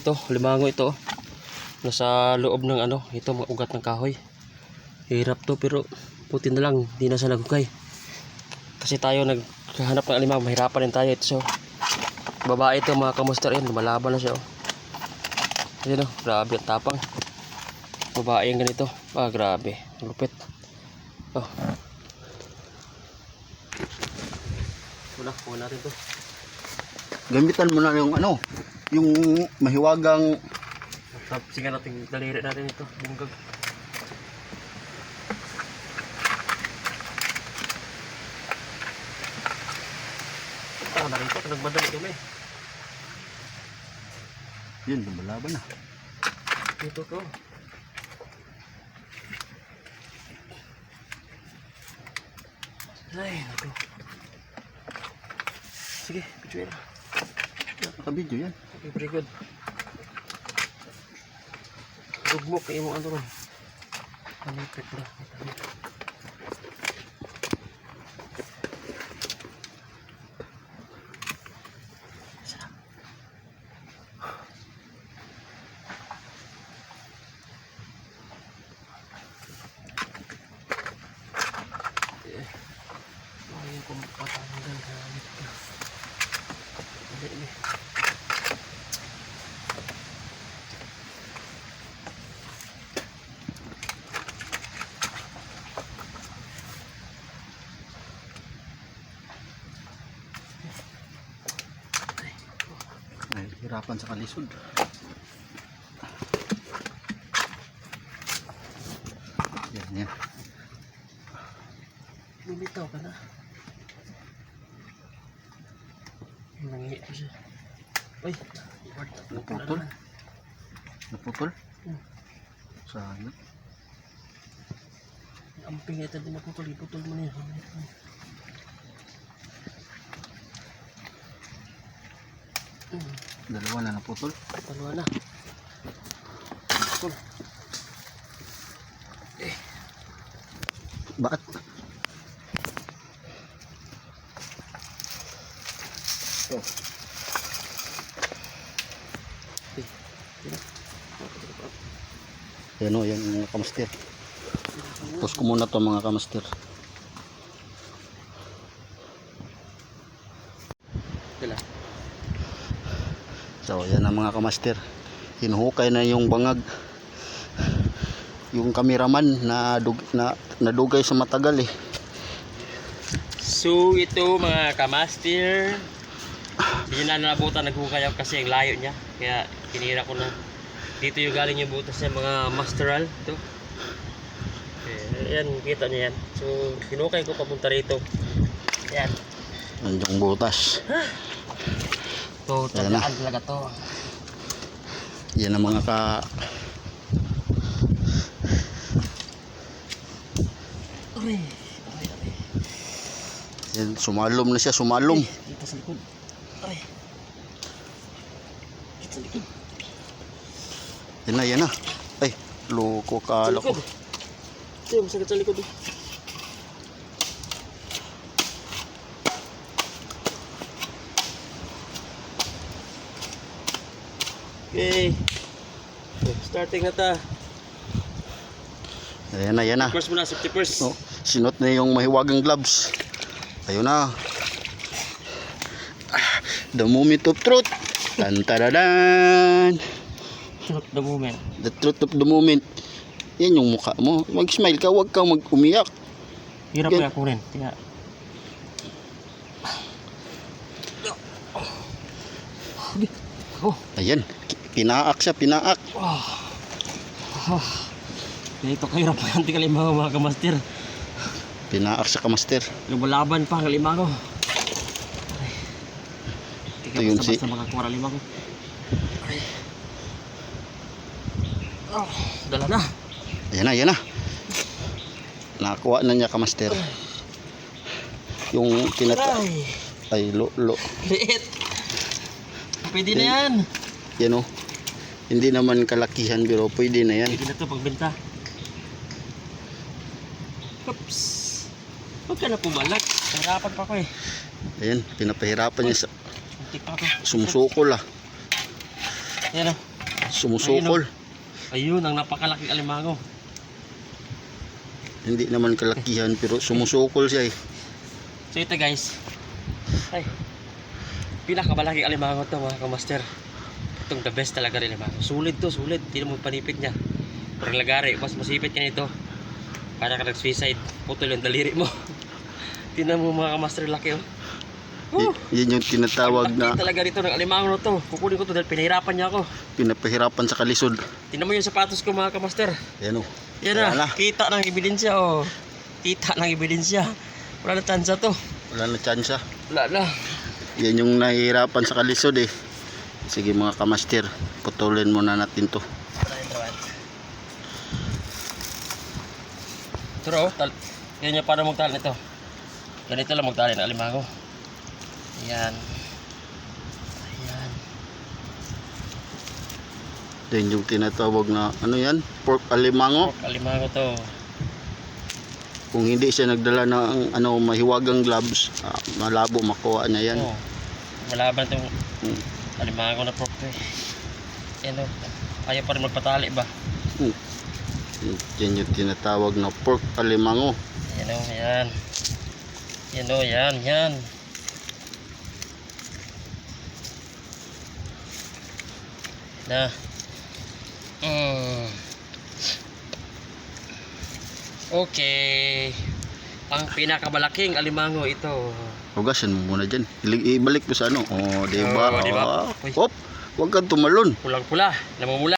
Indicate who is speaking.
Speaker 1: Ito, limango ito. Nasa loob ng ano, ito mga ugat ng kahoy. Hirap to pero puti na lang, di na siya nagukay. Kasi tayo naghahanap ng alimango, mahirapan din tayo. Ito so, babae ito mga kamuster, yan, lumalaban na siya. Oh. Ayan oh, grabe ang tapang. Babae yung ganito. Ah, grabe, lupit. Oh. Wala, kuha natin to.
Speaker 2: Gamitan mo na yung ano, yung mahiwagang.
Speaker 1: Sige natin, daliri natin ito, bunggag. Ah, narito, nagmadali kami.
Speaker 2: Yun, lumalaban na.
Speaker 1: Ito to. Ay, naku. Sige, picture na.
Speaker 2: Nakabidyo yan.
Speaker 1: Okay, very good. Ugmok kayo mo ano ron. Palipit na. Sarap. Ayaw ko magpatanggal gamit ka. Hindi.
Speaker 2: Ay, hirapan sa kalisod. Yan, yan.
Speaker 1: Lumitaw ka na. Nangihi ko siya. Uy!
Speaker 2: Naputol? Naputol? Sayang.
Speaker 1: Ang pingit din naputol. Iputol mo niya.
Speaker 2: Dalawa na naputol.
Speaker 1: Dalawa na. Putol.
Speaker 2: Baat. Oh. Yan o, yan mga kamaster. Tapos ko muna to mga kamaster.
Speaker 1: Kila.
Speaker 2: So yan ang mga kamaster. Hinuhukay na yung bangag. Yung kameraman na nadugay sa matagal eh.
Speaker 1: So ito mga kamaster, hindi na nabutan naghukay ako kasi ang layo niya. Kaya kinira ko na. Dito yung galing yung butas niya mga masteral. Ito. Ayan, kita niya yan. So hinukay ko papunta rito. Ayan.
Speaker 2: Andiyung butas.
Speaker 1: Ito, tandaan talaga to.
Speaker 2: Yan ang mga
Speaker 1: Aray.
Speaker 2: yan, sumalom na siya, sumalom.
Speaker 1: Dito sa likod. Aray. Dito sa likod.
Speaker 2: Yan na, yan na. Ay, loko ka, loko.
Speaker 1: Ito, masakit sa likod. Okay. Starting na ta.
Speaker 2: Yan na, yan na.
Speaker 1: First muna, safety first.
Speaker 2: Oh, sinot na yung mahiwagang gloves. Ayun na. The moment of truth. Tantaradan.
Speaker 1: Truth the moment.
Speaker 2: The truth of the moment. Yan yung mukha mo. Mag-smile ka, huwag kang mag-umiyak.
Speaker 1: Hirap kaya ako rin. Kaya... Oh.
Speaker 2: Ayan, pinaak siya, pinaak.
Speaker 1: Oh. Oh. Ito kahirap pa yung kalimango mga kamaster.
Speaker 2: Pinaak siya kamaster.
Speaker 1: Lumalaban pa ang kalimango.
Speaker 2: Ito yun si...
Speaker 1: Basta makakuha ng limango. Oh, dala na.
Speaker 2: Ayan na, ayan na. Nakakuha na niya kamaster. Yung
Speaker 1: Ay,
Speaker 2: ay, lo.
Speaker 1: liit. Pwede na yan.
Speaker 2: Yan o. Hindi naman kalakihan pero pwede na yan.
Speaker 1: Pwede na ito pagbenta. Oops. Huwag ka na pumalag. Harapan pa ko eh.
Speaker 2: Ayan, pinapahirapan niya sa
Speaker 1: Muntik pa ako.
Speaker 2: sumusukol ah.
Speaker 1: Yan o.
Speaker 2: Sumusukol.
Speaker 1: Ayun, ang napakalaking alimango.
Speaker 2: Hindi naman kalakihan pero sumusukol siya eh.
Speaker 1: So ito guys, ay, pinakamalaking alimango to mga kamaster. Itong the best talaga rin alimango. Sulit to, sulit. Hindi mo panipit niya. Pero lagari, mas masipit ka nito. Para ka nag-suicide, putol yung daliri mo. Tingnan mo mga kamaster, laki oh.
Speaker 2: Yan yung tinatawag na
Speaker 1: laki talaga rito ng alimango to. Kukunin ko to dahil pinahirapan niya ako.
Speaker 2: pinapahirapan sa kalisod.
Speaker 1: Tingnan mo yung sapatos ko mga kamaster.
Speaker 2: Yan o.
Speaker 1: Yan
Speaker 2: Wala
Speaker 1: na,
Speaker 2: na.
Speaker 1: kita ng ebidensya oh. Kita ng ebidensya. Wala na tansa to.
Speaker 2: Wala na tsansa.
Speaker 1: Wala na.
Speaker 2: Yan yung nahihirapan sa kalisod eh. Sige mga kamaster, putulin muna natin to.
Speaker 1: Pero oh, yan yung paano magtali nito. Ganito lang magtali ng alimango. Ayan. Ayan.
Speaker 2: Yan yung tinatawag na ano yan? Pork alimango.
Speaker 1: Alimango to.
Speaker 2: Kung hindi siya nagdala ng ano mahiwagang gloves, malabo makuha niya yan.
Speaker 1: Oh, malaban itong
Speaker 2: Hmm.
Speaker 1: alimango na pork to eh. Yan oh. Ayaw pa rin magpatali ba?
Speaker 2: Hmm. Yan yung tinatawag na pork alimango.
Speaker 1: Yan oh, yan. Yan oh, yan, yan. Na. Okay. Ang pinakamalaking alimango ito.
Speaker 2: Hugasan mo muna dyan. Ibalik mo sa ano. Oh, diba?
Speaker 1: Oh, diba?
Speaker 2: Hop! Huwag kang tumalon.
Speaker 1: Pulang-pula, namumula.